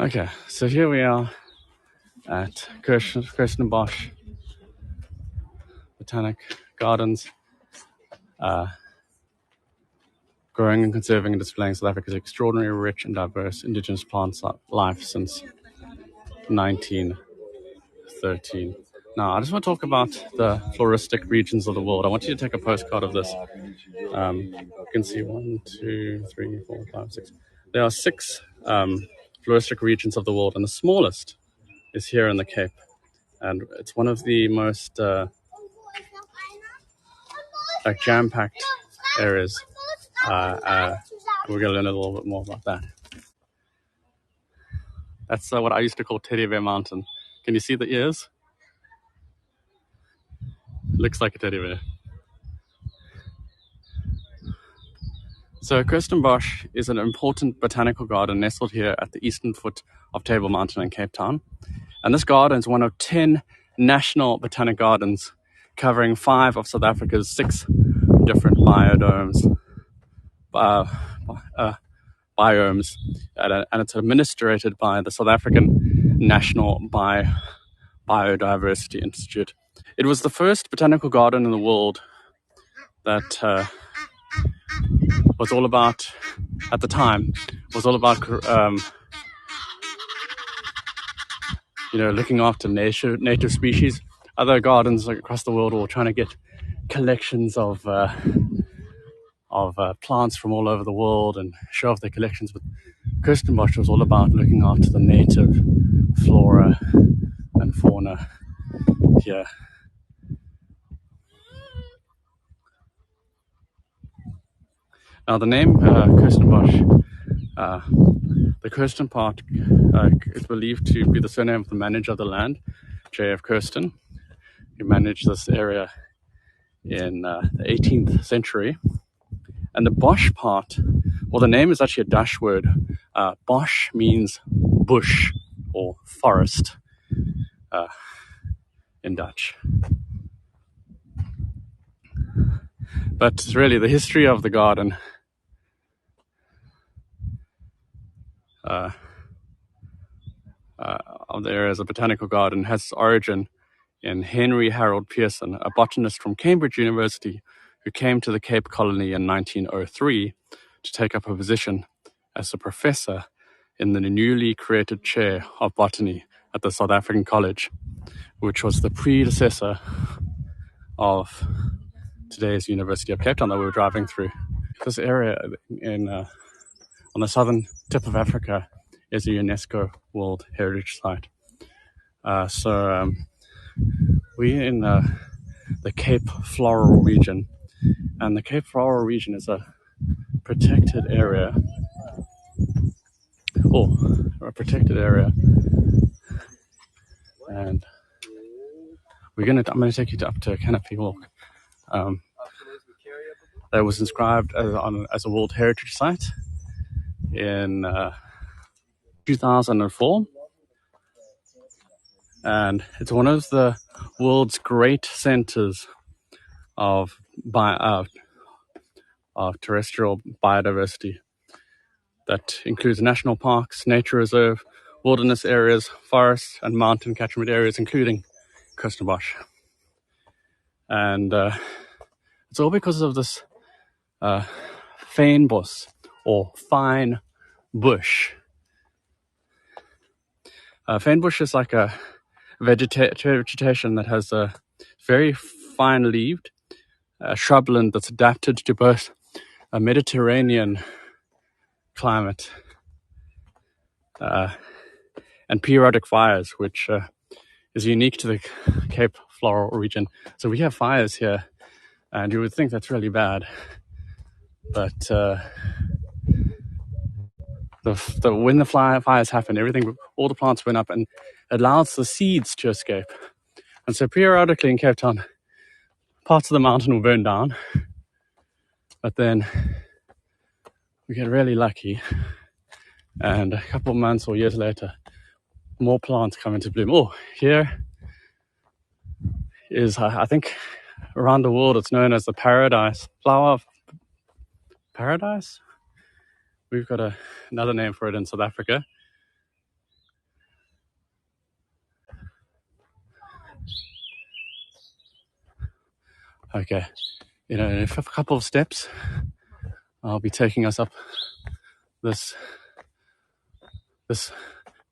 Okay, so here we are at Kirstenbosch Botanic Gardens, growing and conserving and displaying South Africa's extraordinary, rich and diverse indigenous plant life since 1913. Now, I just want to talk about the floristic regions of the world. I want you to take a postcard of this. You can see 1, 2, 3, 4, 5, 6. There are 6 floristic regions of the world, and the smallest is here in the Cape. And it's one of the most jam-packed areas. We're going to learn a little bit more about that. That's what I used to call Teddy Bear Mountain. Can you see the ears? Looks like a teddy bear. So Kirstenbosch is an important botanical garden nestled here at the eastern foot of Table Mountain in Cape Town. And this garden is one of 10 national botanic gardens covering 5 of South Africa's 6 different biomes. And it's administered by the South African National Biodiversity Institute. It was the first botanical garden in the world that was all about, at the time, was all about looking after native species. Other gardens across the world were trying to get collections of plants from all over the world and show off their collections, but Kirstenbosch was all about looking after the native flora and fauna here. Now the name Kirstenbosch, the Kirsten part is believed to be the surname of the manager of the land, J.F. Kirsten, who managed this area in the 18th century. And the Bosch part, well, the name is actually a Dutch word. Bosch means bush or forest in Dutch. But really, the history of the garden of the area as a botanical garden has its origin in Henry Harold Pearson, a botanist from Cambridge University who came to the Cape Colony in 1903 to take up a position as a professor in the newly created chair of botany at the South African College, which was the predecessor of today's University of Cape Town that we were driving through. This area on the southern tip of Africa is a UNESCO World Heritage Site. We're in the Cape Floral region, and the Cape Floral region is a protected area. And I'm going to take you up to a canopy walk. That was inscribed as a World Heritage Site in 2004. And it's one of the world's great centers of terrestrial biodiversity that includes national parks, nature reserve, wilderness areas, forests, and mountain catchment areas, including Kirstenbosch. And it's all because of this fynbos, or fine bush. Fynbos is like a vegetation that has a very fine-leaved shrubland that's adapted to both a Mediterranean climate and periodic fires, which is unique to the Cape Floral region. So we have fires here, and you would think that's really bad, but when the fires happen, all the plants burn up and allows the seeds to escape. And so periodically in Cape Town, parts of the mountain will burn down, but then we get really lucky, and a couple of months or years later, more plants come into bloom. Oh, here is, I think, around the world, it's known as the paradise flower of paradise. We've got another name for it in South Africa. Okay, in a couple of steps, I'll be taking us up this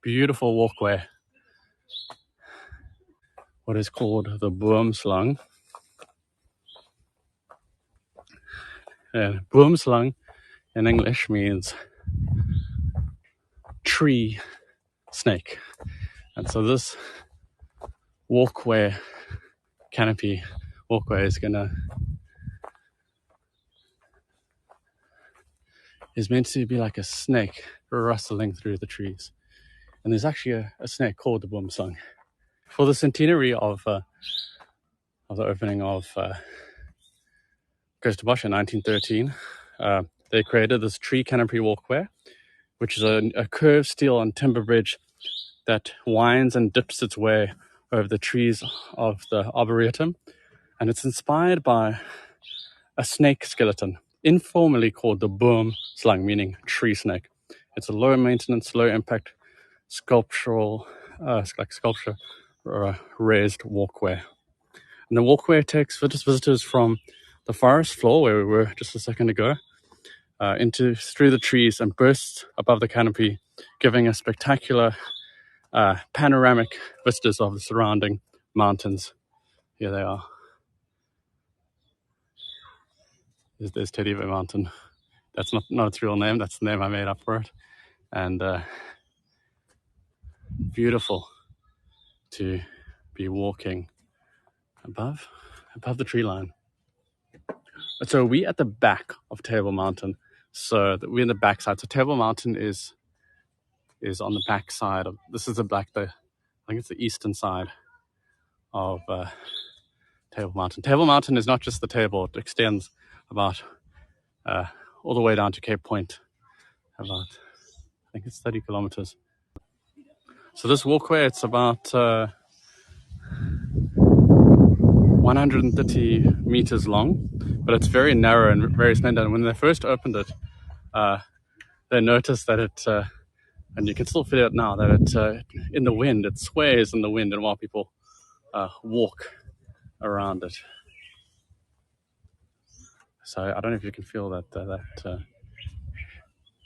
beautiful walkway, what is called the Boomslang. And Boomslang in English means tree snake. And so this canopy walkway is meant to be like a snake rustling through the trees. And there's actually a snake called the Boomslang. For the centenary of the opening of Kirstenbosch in 1913, they created this tree canopy walkway, which is a curved steel and timber bridge that winds and dips its way over the trees of the arboretum. And it's inspired by a snake skeleton, informally called the Boomslang, meaning tree snake. It's a low maintenance, low impact sculpture or a raised walkway. And the walkway takes visitors from the forest floor, where we were just a second ago, through the trees and bursts above the canopy, giving a spectacular panoramic vistas of the surrounding mountains. Here they are. There's Teddy Bear Mountain. That's not its real name. That's the name I made up for it. And beautiful to be walking above the tree line. So we at the back of Table Mountain. So we're in the back side. So Table Mountain is on the back side of, this is I think it's the eastern side of Table Mountain. Table Mountain is not just the table. It extends about all the way down to Cape Point. About, I think it's 30 kilometers. So this walkway, it's about 130 meters long, but it's very narrow and very slender. And when they first opened it, they noticed that it, and you can still feel it now, that it, in the wind, it sways in the wind, and while people walk around it. So I don't know if you can feel that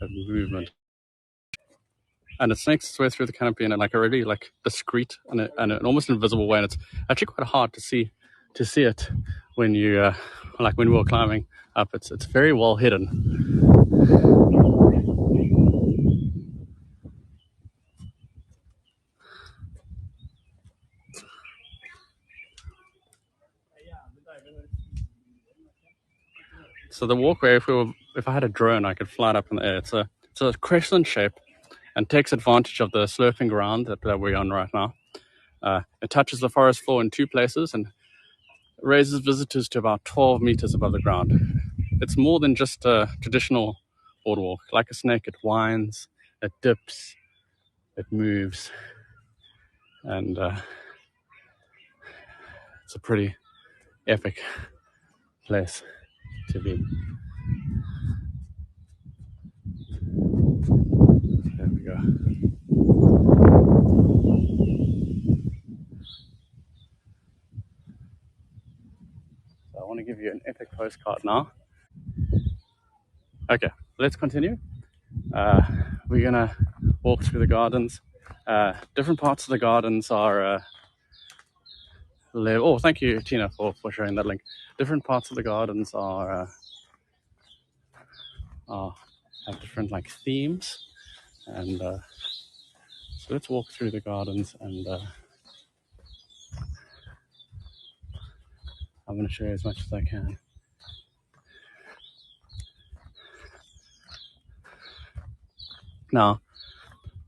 movement. And it snakes its way through the canopy in a really discreet and an almost invisible way. And it's actually quite hard to see it when you when we were climbing up. It's very well hidden. So the walkway, if I had a drone, I could fly it up in the air. It's a crescent shape and takes advantage of the sloping ground that we're on right now. It touches the forest floor in two places and raises visitors to about 12 meters above the ground. It's more than just a traditional boardwalk. Like a snake, it winds, it dips, it moves, and it's a pretty epic place to be. There we go. So I want to give you an epic postcard now. Okay, let's continue. We're gonna walk through the gardens. Different parts of the gardens are oh, thank you, Tina, for sharing that link. Different parts of the gardens are have different themes, and so let's walk through the gardens, and I'm going to show you as much as I can. Now,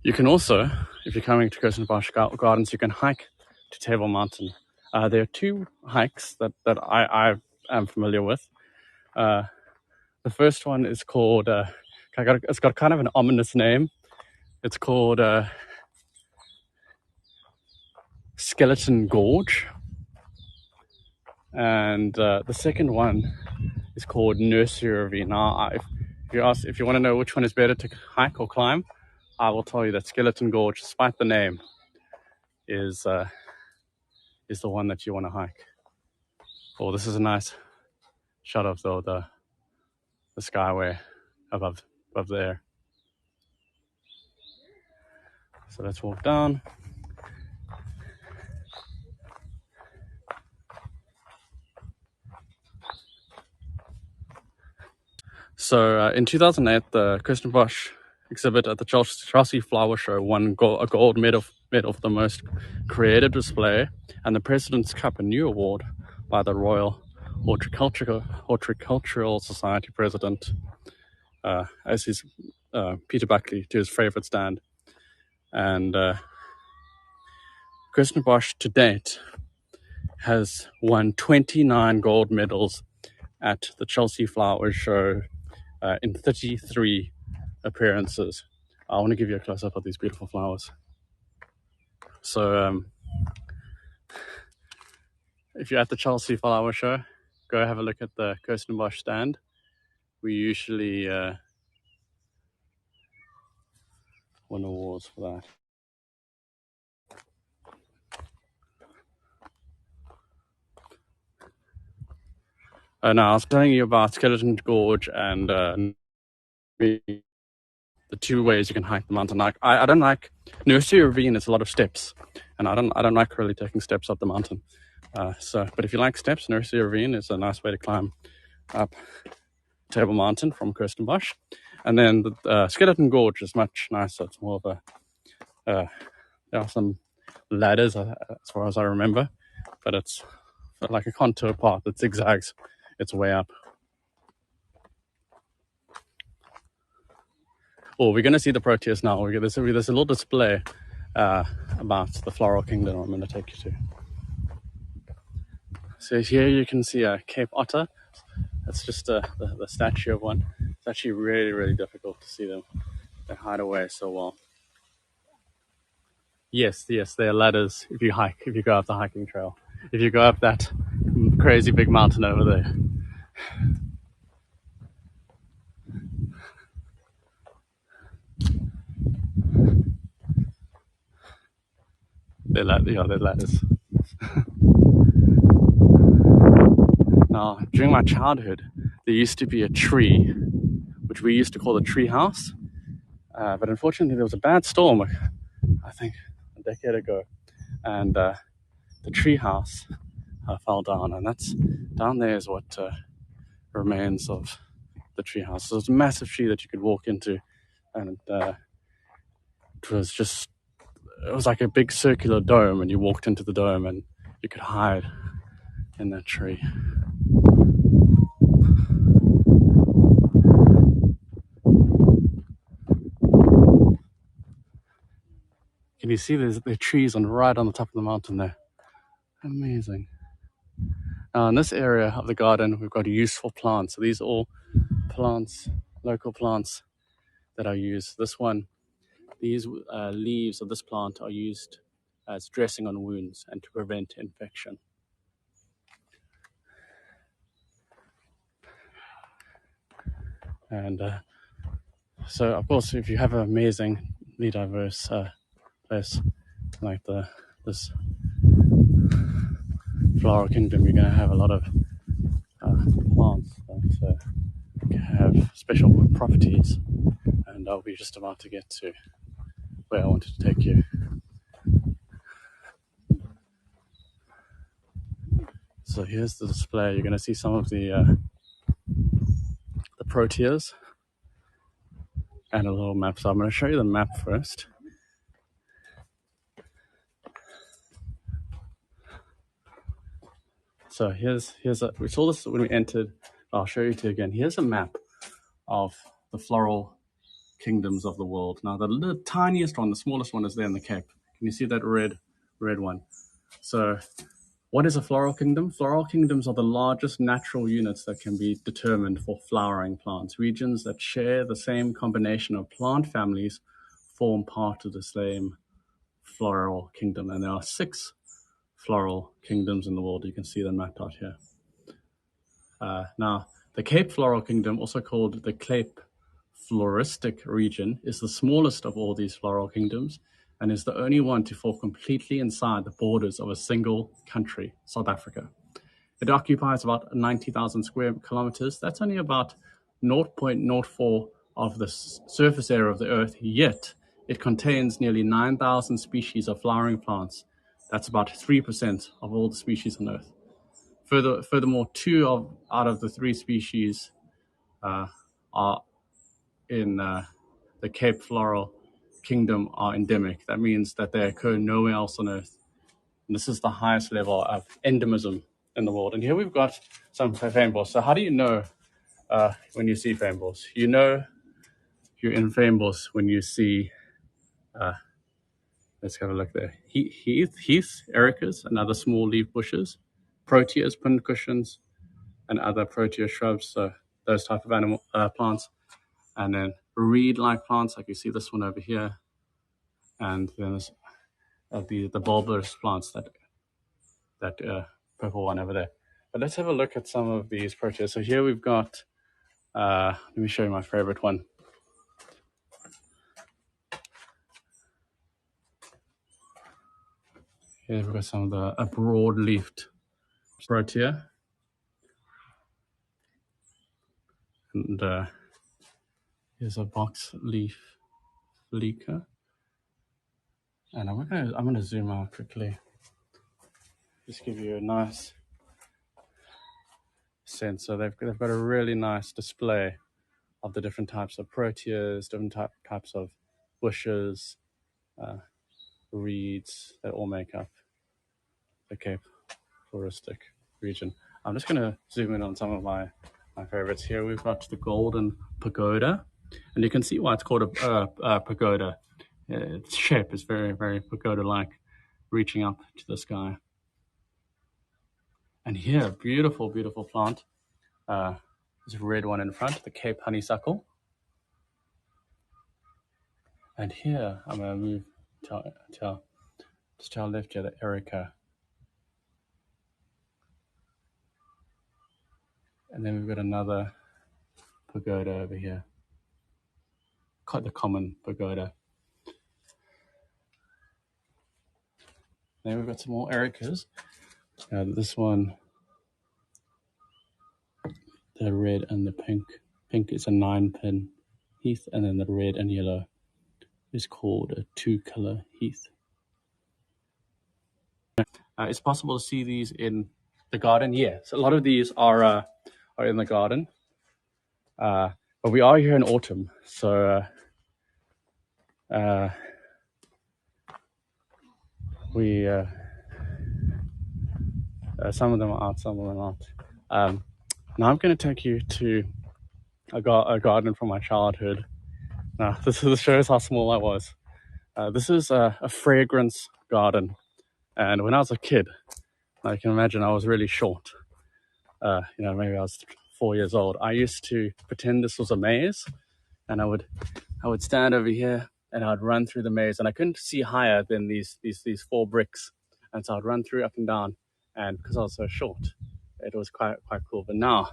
you can also, if you're coming to Kirstenbosch Gardens, you can hike to Table Mountain. There are two hikes that I am familiar with. The first one is called, it's got kind of an ominous name. It's called Skeleton Gorge. And the second one is called Nursery. Now, if you want to know which one is better to hike or climb, I will tell you that Skeleton Gorge, despite the name, is the one that you want to hike. Oh, this is a nice shot of the skyway above there. So let's walk down. So in 2008, the Kirstenbosch exhibit at the Chelsea Flower Show won a gold medal for the most creative display, and the President's Cup, a new award by the Royal Horticultural Society President, as his Peter Buckley to his favorite stand. And Kirstenbosch to date has won 29 gold medals at the Chelsea Flower Show in 33 appearances. I want to give you a close-up of these beautiful flowers. So if you're at the Chelsea Flower Show, go have a look at the Kirstenbosch stand. We usually win awards for that. Now, I was telling you about Skeleton Gorge and the two ways you can hike the mountain. I don't like Nursery Ravine. It's a lot of steps, and I don't like really taking steps up the mountain. But if you like steps, Nursery Ravine is a nice way to climb up Table Mountain from Kirstenbosch. And then the Skeleton Gorge is much nicer. It's more of a there are some ladders as far as I remember, but it's like a contour path that zigzags its way up. Oh, we're going to see the proteus now. There's a little display about the floral kingdom I'm going to take you to. So here you can see a Cape Otter. That's just the statue of one. It's actually really, really difficult to see them. They hide away so well. Yes, there are ladders if you go up the hiking trail. If you go up that crazy big mountain over there. They're ladders. Now, during my childhood, there used to be a tree, which we used to call the tree house. But unfortunately, there was a bad storm, I think, a decade ago. And the tree house fell down. And that's down there is what remains of the tree house. So it's a massive tree that you could walk into. And it was like a big circular dome, and you walked into the dome and you could hide in that tree. Can you see the trees right on the top of the mountain there? Amazing. Now in this area of the garden, we've got useful plants. So these are all plants, local plants that are used. These leaves of this plant are used as dressing on wounds and to prevent infection. And so, of course, if you have an amazingly diverse place like this floral kingdom, you're going to have a lot of plants that have special properties. And I'll be just about to get to where I wanted to take you. So here's the display. You're going to see some of the proteas and a little map. So I'm going to show you the map first. So we saw this when we entered. I'll show you again. Here's a map of the floral kingdoms of the world. Now the tiniest one, the smallest one, is there in the Cape. Can you see that red one? So what is a floral kingdom? Floral kingdoms are the largest natural units that can be determined for flowering plants. Regions that share the same combination of plant families form part of the same floral kingdom. And there are 6 floral kingdoms in the world. You can see them mapped out here. Now, the Cape Floral Kingdom, also called the Cape Floristic Region, is the smallest of all these floral kingdoms and is the only one to fall completely inside the borders of a single country, South Africa. It occupies about 90,000 square kilometers. That's only about 0.04 of the surface area of the Earth, yet it contains nearly 9,000 species of flowering plants. That's about 3% of all the species on Earth. Furthermore, out of the 3 species are in the Cape Floral Kingdom are endemic. That means that they occur nowhere else on Earth. And this is the highest level of endemism in the world. And here we've got some feignboss. So how do you know when you see feignboss? You know you're in feignboss when you see, let's have a look there, heath, ericas, and other small leaf bushes, proteas, pincushions, and other protea shrubs, so those type of animal plants. And then reed-like plants, like you see this one over here. And then there's the bulbous plants, that purple one over there. But let's have a look at some of these proteas. So here we've got, let me show you my favorite one. Here we've got some of the broad-leafed protea. And here's a box leaf fleeca. And I'm gonna zoom out quickly. Just give you a nice sense. So they've got a really nice display of the different types of proteas, different types of bushes, reeds that all make up the Cape Floristic region. I'm just going to zoom in on some of my favorites here. We've got the golden pagoda, and you can see why it's called a pagoda. Its shape is very, very pagoda-like, reaching up to the sky. And here, beautiful, beautiful plant. There's a red one in front, the Cape honeysuckle. And here, I'm going to move just to our left here, the erica. And then we've got another pagoda over here, quite the common pagoda. Then we've got some more ericas. This one, the red and the pink. Pink is a 9-pin heath, and then the red and yellow is called a 2-color heath. It's possible to see these in the garden. Yeah, so a lot of these are in the garden, but we are here in autumn, so we some of them are out, some of them aren't. Now I'm going to take you to a garden from my childhood. Now this shows how small I was. This is a fragrance garden, and when I was a kid, I can imagine I was really short. Maybe I was 4 years old. I used to pretend this was a maze, and I would stand over here and I'd run through the maze, and I couldn't see higher than these 4 bricks, and so I'd run through up and down, and because I was so short, it was quite cool. But now,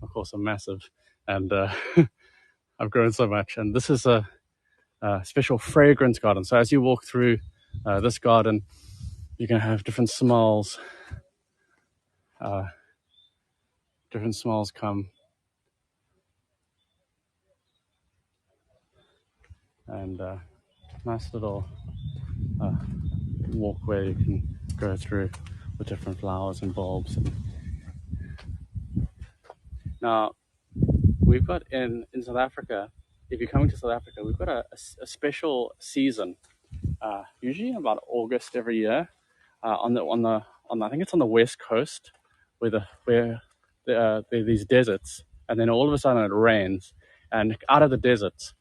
of course, I'm massive, and I've grown so much. And this is a special fragrance garden. So as you walk through this garden, you can have different smells. Different smells come, and nice little walkway you can go through with different flowers and bulbs. Now, we've got in South Africa, if you're coming to South Africa, we've got a special season, usually in about August every year, on I think it's on the west coast, where there are these deserts, and then all of a sudden it rains, and out of the deserts,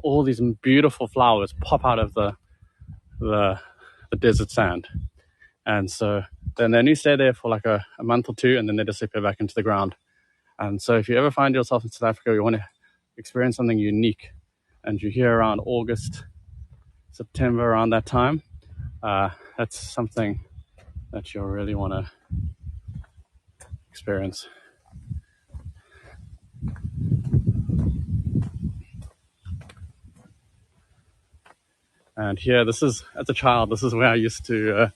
all these beautiful flowers pop out of the desert sand, and so then they only stay there for like a month or two, and then they disappear back into the ground. And so if you ever find yourself in South Africa, you want to experience something unique, and you're here around August, September, around that time, that's something that you'll really want to experience. And here, as a child, this is where I used to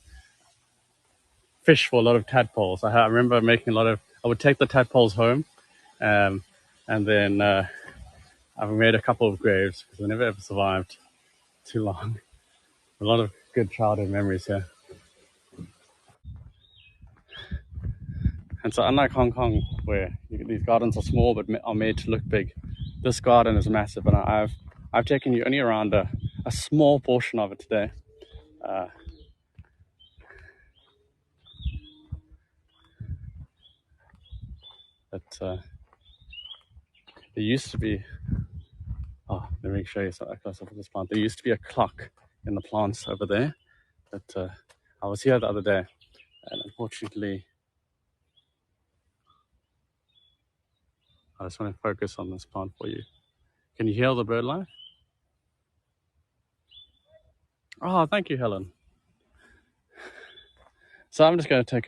fish for a lot of tadpoles. I remember making a lot of. I would take the tadpoles home, and then I've made a couple of graves because I never ever survived too long. A lot of good childhood memories here. And so, unlike Hong Kong, where these gardens are small but are made to look big, this garden is massive, and I've taken you only around a small portion of it today. But there used to be. Oh, let me show you something close up of this plant. There used to be a clock in the plants over there, but I was here the other day, and unfortunately, I just want to focus on this plant for you. Can you hear the bird life? Oh, thank you, Helen. So I'm just going to take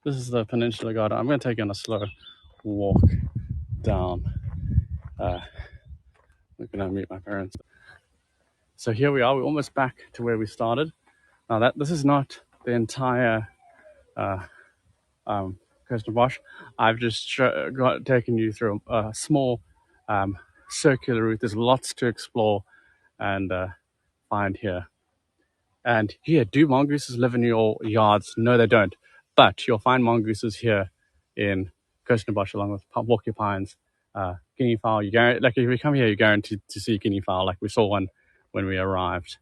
this is the Peninsula Garden. I'm going to take you on a slow walk down. I'm going to meet my parents. So here we are. We're almost back to where we started. Now this is not the entire Kirstenbosch. I've just taken you through a small circular route. There's lots to explore and find here. And here, do mongooses live in your yards? No, they don't. But you'll find mongooses here in Kirstenbosch along with porcupines, guinea fowl. Like if you come here, you're guaranteed to see guinea fowl. Like we saw one when we arrived.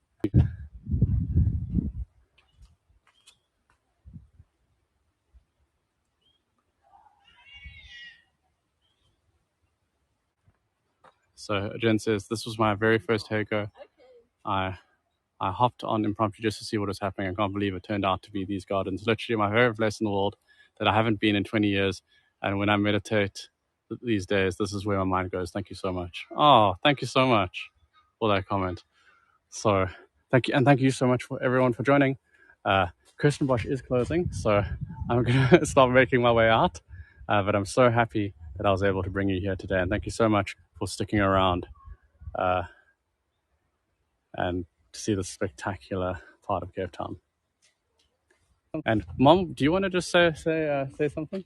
So Jen says, this was my very first Heiko. I hopped on impromptu just to see what was happening. I can't believe it turned out to be these gardens. Literally my favorite place in the world that I haven't been in 20 years. And when I meditate these days, this is where my mind goes. Thank you so much. Oh, thank you so much for that comment. So thank you. And thank you so much for everyone for joining. Kirstenbosch is closing, so I'm going to start making my way out. But I'm so happy that I was able to bring you here today. And thank you so much for sticking around and to see the spectacular part of Cape Town. And Mom, do you want to just say something?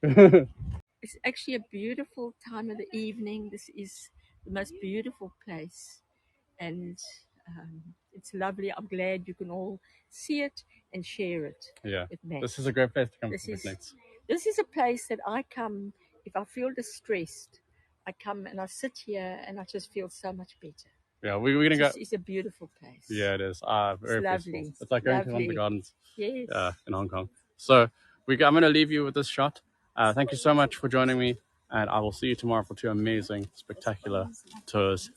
It's actually a beautiful time of the evening. This is the most beautiful place, and it's lovely. I'm glad you can all see it and share it. Yeah, with me. This is a great place to come for picnics. This is a place that I come if I feel distressed. I come and I sit here and I just feel so much better. Yeah, we're gonna go. It's a beautiful place. Yeah, it is. Very lovely. peaceful. It's like going to one of the gardens. Yes. In Hong Kong. So I'm going to leave you with this shot. Thank you so much for joining me, and I will see you tomorrow for 2 amazing, spectacular tours.